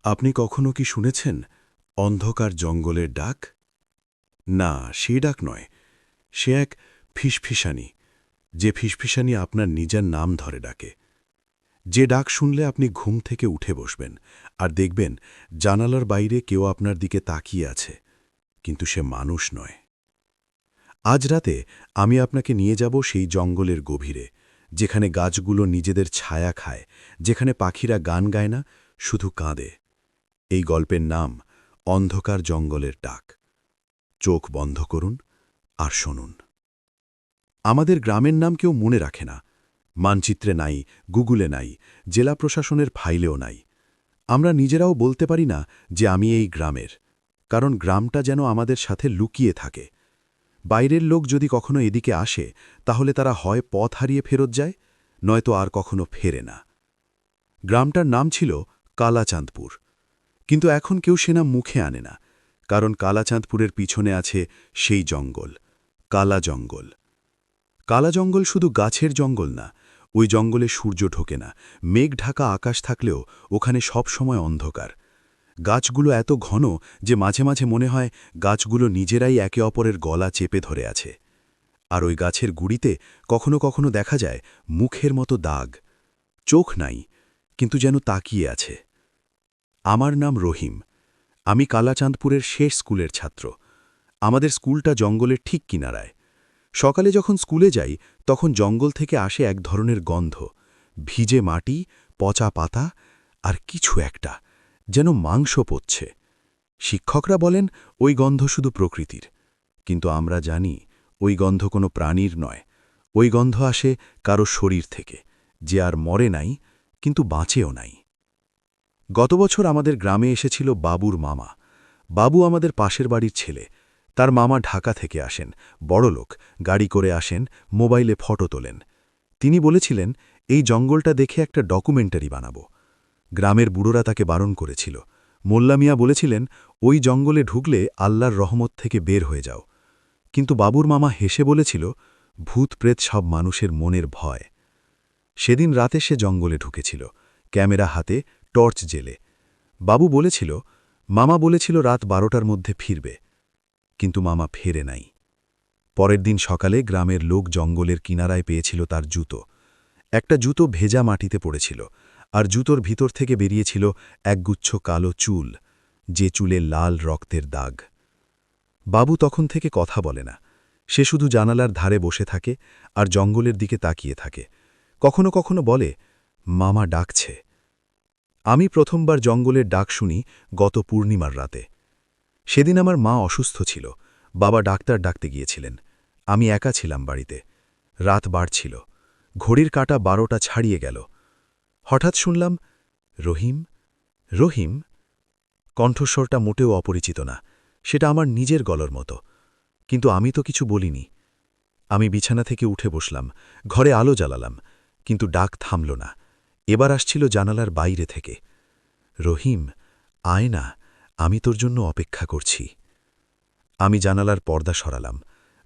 আপনি কখনো কি শুনেছেন অন্ধকার জঙ্গলের ডাক? না, সে ডাক নয়। সে এক ফিসফিসানি, যে ফিসফিসানি আপনার নিজের নাম ধরে ডাকে। যে ডাক শুনলে আপনি ঘুম থেকে উঠে বসবেন আর দেখবেন জানালার বাইরে কেউ আপনার দিকে তাকিয়ে আছে, কিন্তু সে মানুষ নয়। আজ রাতে আমি আপনাকে নিয়ে যাব সেই জঙ্গলের গভীরে, যেখানে গাছগুলো নিজেদের ছায়া খায়, যেখানে পাখিরা গান গায় না, শুধু কাঁদে। এই গল্পের নাম অন্ধকার জঙ্গলের ডাক। চোখ বন্ধ করুন আর শুনুন। আমাদের গ্রামের নাম কেউ মনে রাখে না, মানচিত্রে নাই, গুগলে নাই, জেলা প্রশাসনের ফাইলেও নাই। আমরা নিজেরাও বলতে পারি না যে আমি এই গ্রামের, কারণ গ্রামটা যেন আমাদের সাথে লুকিয়ে থাকে। বাইরের লোক যদি কখনো এদিকে আসে, তাহলে তারা হয় পথ হারিয়ে ফেরত যায়, নয়তো আর কখনো ফেরে না। গ্রামটার নাম ছিল কালাচাঁদপুর, কিন্তু এখন কেউ সে নাম মুখে আনে না, কারণ কালাচাঁদপুরের পিছনে আছে সেই জঙ্গল, কালা জঙ্গল। কালা জঙ্গল শুধু গাছের জঙ্গল না, ওই জঙ্গলে সূর্য ঢোকে না, মেঘ ঢাকা আকাশ থাকলেও ওখানে সব সময় অন্ধকার। গাছগুলো এত ঘন যে মাঝে মাঝে মনে হয় গাছগুলো নিজেরাই একে অপরের গলা চেপে ধরে আছে। আর ওই গাছের গুড়িতে কখনো কখনো দেখা যায় মুখের মতো দাগ। চোখ নাই, কিন্তু যেন তাকিয়ে আছে। আমার নাম রহিম। আমি কালাচাঁদপুরের শেষ স্কুলের ছাত্র। আমাদের স্কুলটা জঙ্গলের ঠিক কিনারায়। সকালে যখন স্কুলে যাই, তখন জঙ্গল থেকে আসে এক ধরনের গন্ধ, ভিজে মাটি, পচা পাতা আর কিছু একটা, যেন মাংস পচছে। শিক্ষকরা বলেন ওই গন্ধ শুধু প্রকৃতির, কিন্তু আমরা জানি ওই গন্ধ কোনো প্রাণীর নয়। ওই গন্ধ আসে কারো শরীর থেকে, যে আর মরে নাই, কিন্তু বাঁচেও নাই। গত বছর আমাদের গ্রামে এসেছিল বাবুর মামা। বাবু আমাদের পাশের বাড়ির ছেলে। তার মামা ঢাকা থেকে আসেন, বড়লোক, গাড়ি করে আসেন, মোবাইলে ফটো তোলেন। তিনি বলেছিলেন এই জঙ্গলটা দেখে একটা ডকুমেন্টারি বানাবো। গ্রামের বুড়োরা তাকে বারণ করেছিল। মোল্লা মিয়া বলেছিলেন ওই জঙ্গলে ঢুকলে আল্লাহর রহমত থেকে বের হয়ে যাও। কিন্তু বাবুর মামা হেসে বলেছিল ভূত প্রেত সব মানুষের মনের ভয়। সেদিন রাতে সে জঙ্গলে ঢুকেছিল, ক্যামেরা হাতে, টর্চ জেলে। বাবু বলেছিল, মামা বলেছিল রাত 12টার মধ্যে ফিরবে, কিন্তু মামা ফেরে নাই। পরের দিন সকালে গ্রামের লোক জঙ্গলের কিনারায় পেয়েছিল তার জুতো। একটা জুতো ভেজা মাটিতে পড়েছিল, আর জুতোর ভিতর থেকে বেরিয়েছিল একগুচ্ছ কালো চুল, যে চুলে লাল রক্তের দাগ। বাবু তখন থেকে কথা বলে না। সে শুধু জানালার ধারে বসে থাকে আর জঙ্গলের দিকে তাকিয়ে থাকে। কখনো কখনো বলে, মামা ডাকছে। আমি প্রথমবার জঙ্গলের ডাক শুনি গত পূর্ণিমার রাতে। সেদিন আমার মা অসুস্থ ছিল, বাবা ডাক্তার ডাকতে গিয়েছিলেন। আমি একা ছিলাম বাড়িতে। রাত বাড়ছিল, ঘড়ির কাঁটা 12টা ছাড়িয়ে গেল। হঠাৎ শুনলাম, রহিম, রহিম। কণ্ঠস্বরটা মোটেও অপরিচিত না, সেটা আমার নিজের গলার মতো। কিন্তু আমি তো কিছু বলিনি। আমি বিছানা থেকে উঠে বসলাম, ঘরে আলো জ্বালালাম, কিন্তু ডাক থামল না। এবার আসছিল জানালার বাইরে থেকে, রহিম, আয় না, আমি তোর জন্য অপেক্ষা করছি। আমি জানালার পর্দা সরালাম।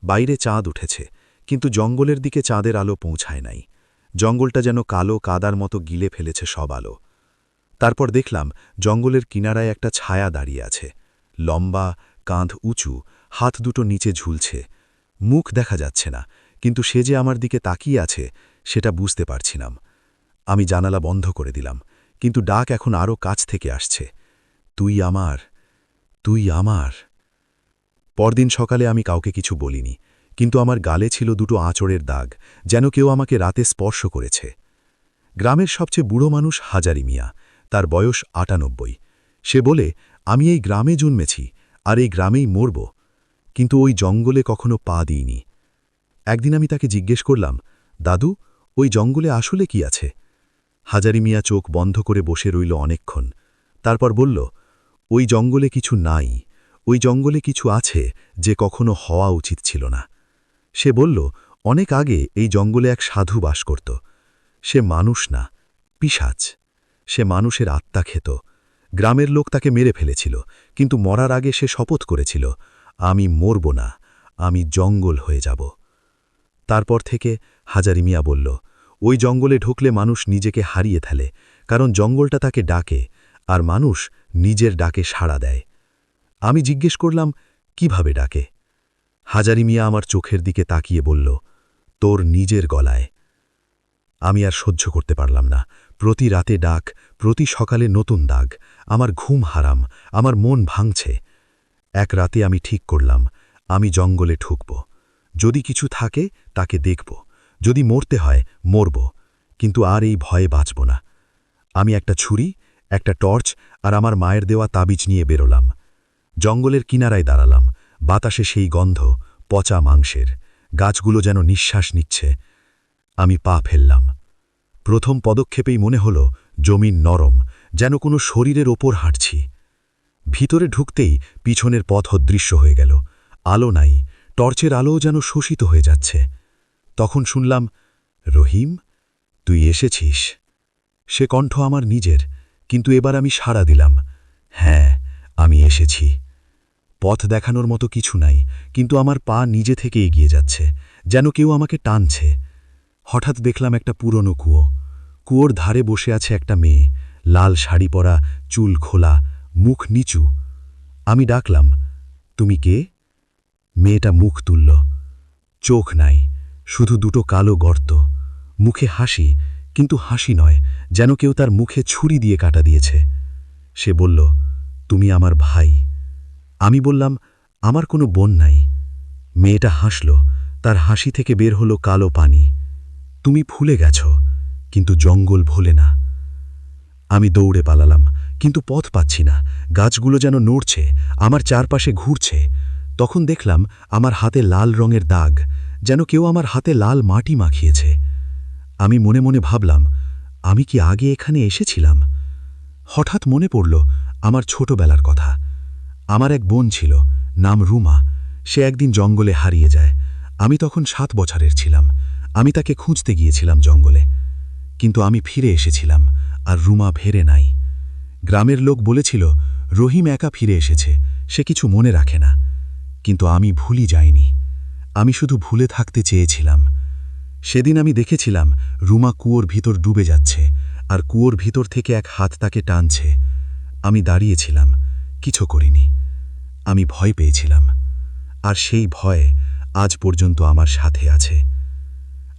বাইরে চাঁদ উঠেছে, কিন্তু জঙ্গলের দিকে চাঁদের আলো পৌঁছায় নাই। জঙ্গলটা যেন কালো কাদার মতো গিলে ফেলেছে সব আলো। তারপর দেখলাম জঙ্গলের কিনারায় একটা ছায়া দাঁড়িয়ে আছে, লম্বা, কাঁধ উঁচু, হাত দুটো নিচে ঝুলছে। মুখ দেখা যাচ্ছে না, কিন্তু সে যে আমার দিকে তাকিয়ে আছে সেটা বুঝতে পারছিলাম। আমি জানালা বন্ধ করে দিলাম, কিন্তু ডাক এখন আরও কাছ থেকে আসছে, তুই আমার, তুই আমার। পরদিন সকালে আমি কাউকে কিছু বলিনি, কিন্তু আমার গালে ছিল দুটো আঁচড়ের দাগ, যেন কেউ আমাকে রাতে স্পর্শ করেছে। গ্রামের সবচেয়ে বুড়ো মানুষ হাজারি মিয়া, তার বয়স ৯৮। সে বলে, আমি এই গ্রামে জন্মেছি আর এই গ্রামেই মরব, কিন্তু ওই জঙ্গলে কখনো পা দিইনি। একদিন আমি তাকে জিজ্ঞেস করলাম, দাদু, ওই জঙ্গলে আসলে কি আছে? হাজারি মিয়া চোখ বন্ধ করে বসে রইল অনেকক্ষণ। তারপর বলল, ওই জঙ্গলে কিছু নাই, ওই জঙ্গলে কিছু আছে যে কখনো হওয়া উচিত ছিল না। সে বলল, অনেক আগে এই জঙ্গলে এক সাধু বাস করত। সে মানুষ না, পিশাচ। সে মানুষের আত্মা খেত। গ্রামের লোক তাকে মেরে ফেলেছিল, কিন্তু মরার আগে সে শপথ করেছিল, আমি মরব না, আমি জঙ্গল হয়ে যাব। তারপর থেকে হাজারি মিয়া বলল, ওই জঙ্গলে ঢুকলে মানুষ নিজেকে হারিয়ে ফেলে, কারণ জঙ্গলটা তাকে ডাকে, আর মানুষ নিজের ডাকে সাড়া দেয়। আমি জিজ্ঞেস করলাম, কিভাবে ডাকে? হাজারি মিয়া আমার চোখের দিকে তাকিয়ে বলল, তোর নিজের গলায়। আমি আর সহ্য করতে পারলাম না। প্রতি রাতে ডাক, প্রতি সকালে নতুন দাগ। আমার ঘুম হারাম, আমার মন ভাঙছে। এক রাতে আমি ঠিক করলাম, আমি জঙ্গলে ঢুকব। যদি কিছু থাকে তাকে দেখব, যদি মরতে হয় মরব, কিন্তু আর এই ভয়ে বাঁচব না। আমি একটা ছুরি, একটা টর্চ আর আমার মায়ের দেওয়া তাবিজ নিয়ে বেরোলাম। জঙ্গলের কিনারায় দাঁড়ালাম। বাতাসে সেই গন্ধ, পচা মাংসের। গাছগুলো যেন নিঃশ্বাস নিচ্ছে। আমি পা ফেললাম। প্রথম পদক্ষেপেই মনে হল জমিন নরম, যেন কোনো শরীরের ওপর হাঁটছি। ভিতরে ঢুকতেই পিছনের পথ অদৃশ্য হয়ে গেল। আলো নাই, টর্চের আলোও যেন শোষিত হয়ে যাচ্ছে। তখন শুনলাম, রহিম, তুই এসেছিস। সে কণ্ঠ আমার নিজের, কিন্তু এবার আমি সাড়া দিলাম, হ্যাঁ, আমি এসেছি। পথ দেখানোর মতো কিছু নাই, কিন্তু আমার পা নিজে থেকে এগিয়ে যাচ্ছে, যেন কেউ আমাকে টানছে। হঠাৎ দেখলাম একটা পুরনো কুয়ো। কুয়োর ধারে বসে আছে একটা মেয়ে, লাল শাড়ি পরা, চুল খোলা, মুখ নিচু। আমি ডাকলাম, তুমি কে? মেয়েটা মুখ তুলল। চোখ নাই, শুধু দুটো কালো গর্ত। মুখে হাসি, কিন্তু হাসি নয়, যেন কেউ তার মুখে ছুরি দিয়ে কাটা দিয়েছে। সে বলল, তুমি আমার ভাই। আমি বললাম, আমার কোনো বোন নাই। মেয়েটা হাসল, তার হাসি থেকে বের হলো কালো পানি। তুমি ভুলে গেছ, কিন্তু জঙ্গল ভোলে না। আমি দৌড়ে পালালাম, কিন্তু পথ পাচ্ছি না। গাছগুলো যেন নড়ছে, আমার চারপাশে ঘুরছে। তখন দেখলাম আমার হাতে লাল রঙের দাগ, যেন কেউ আমার হাতে লাল মাটি মাখিয়েছে। আমি মনে মনে ভাবলাম, আমি কি আগে এখানে এসেছিলাম? হঠাৎ মনে পড়ল আমার ছোটবেলার কথা। আমার এক বোন ছিল, নাম রুমা। সে একদিন জঙ্গলে হারিয়ে যায়। আমি তখন 7 বছরের ছিলাম। আমি তাকে খুঁজতে গিয়েছিলাম জঙ্গলে, কিন্তু আমি ফিরে এসেছিলাম, আর রুমা ফেরে নাই। গ্রামের লোক বলেছিল, রহিম একা ফিরে এসেছে, সে কিছু মনে রাখে না। কিন্তু আমি ভুলি যাইনি। আমি শুধু ভুলে থাকতে চেয়েছিলাম। সেদিন আমি দেখেছিলাম রুমা কুয়োর ভিতর ডুবে যাচ্ছে, আর কুয়োর ভিতর থেকে এক হাত তাকে টানছে। আমি দাঁড়িয়েছিলাম, কিছু করিনি। আমি ভয় পেয়েছিলাম, আর সেই ভয় আজ পর্যন্ত আমার সাথে আছে।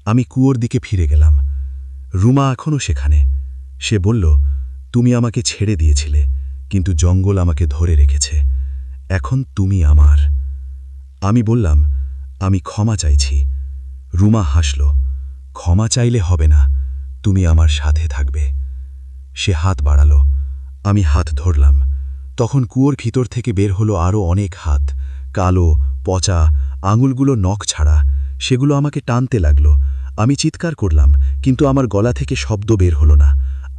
আমি কুয়োর দিকে ফিরে গেলাম। রুমা এখনও সেখানে। সে বলল, তুমি আমাকে ছেড়ে দিয়েছিলে, কিন্তু জঙ্গল আমাকে ধরে রেখেছে। এখন তুমি আমার। আমি বললাম, আমি ক্ষমা চাইছি। রুমা হাসল, ক্ষমা চাইলে হবে না, তুমি আমার সাথে থাকবে। সে হাত বাড়ালো, আমি হাত ধরলাম। তখন কুয়োর ভিতর থেকে বের হলো আরও অনেক হাত, কালো, পচা, আঙুলগুলো নখ ছাড়া। সেগুলো আমাকে টানতে লাগলো। আমি চিৎকার করলাম, কিন্তু আমার গলা থেকে শব্দ বের হলো না।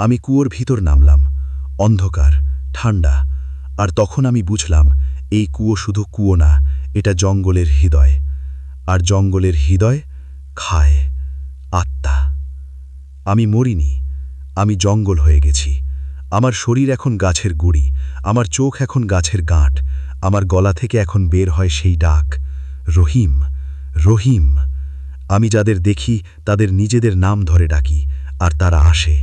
আমি কুয়োর ভিতর নামলাম। অন্ধকার, ঠান্ডা। আর তখন আমি বুঝলাম, এই কুয়ো শুধু কুয়ো না, এটা জঙ্গলের হৃদয়। আর জঙ্গলের হৃদয় খায় আত্মা। আমি মরিনি, আমি জঙ্গল হয়ে গেছি। আমার শরীর এখন গাছের গুড়ি, আমার চোখ এখন গাছের গাঁট, আমার গলা থেকে এখন বের হয় সেই ডাক, রহিম, রহিম। আমি যাদের দেখি তাদের নিজেদের নাম ধরে ডাকি, আর তারা আসে,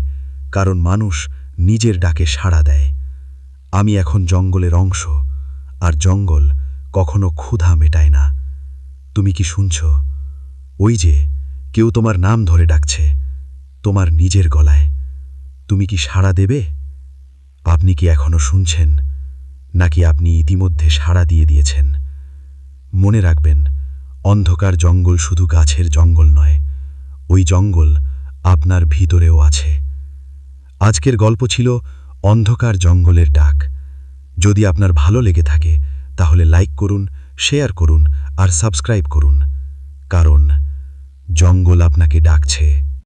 কারণ মানুষ নিজের ডাকে সাড়া দেয়। আমি এখন জঙ্গলের অংশ, আর জঙ্গল কখনো ক্ষুধা মেটায় না। তুমি কি শুনছ? ওই যে কেউ তোমার নাম ধরে ডাকছে, তোমার নিজের গলায়। তুমি কি সাড়া দেবে? আপনি কি এখনো শুনছেন, নাকি আপনি ইতিমধ্যে সাড়া দিয়ে দিয়েছেন? মনে রাখবেন, অন্ধকার জঙ্গল শুধু গাছের জঙ্গল নয়, ওই জঙ্গল আপনার ভিতরেও আছে। আজকের গল্প ছিল অন্ধকার জঙ্গলের ডাক। যদি আপনার ভালো লেগে থাকে তাহলে লাইক করুন, শেয়ার করুন আর সাবস্ক্রাইব করুন, কারণ জঙ্গল আপনাকে ডাকছে।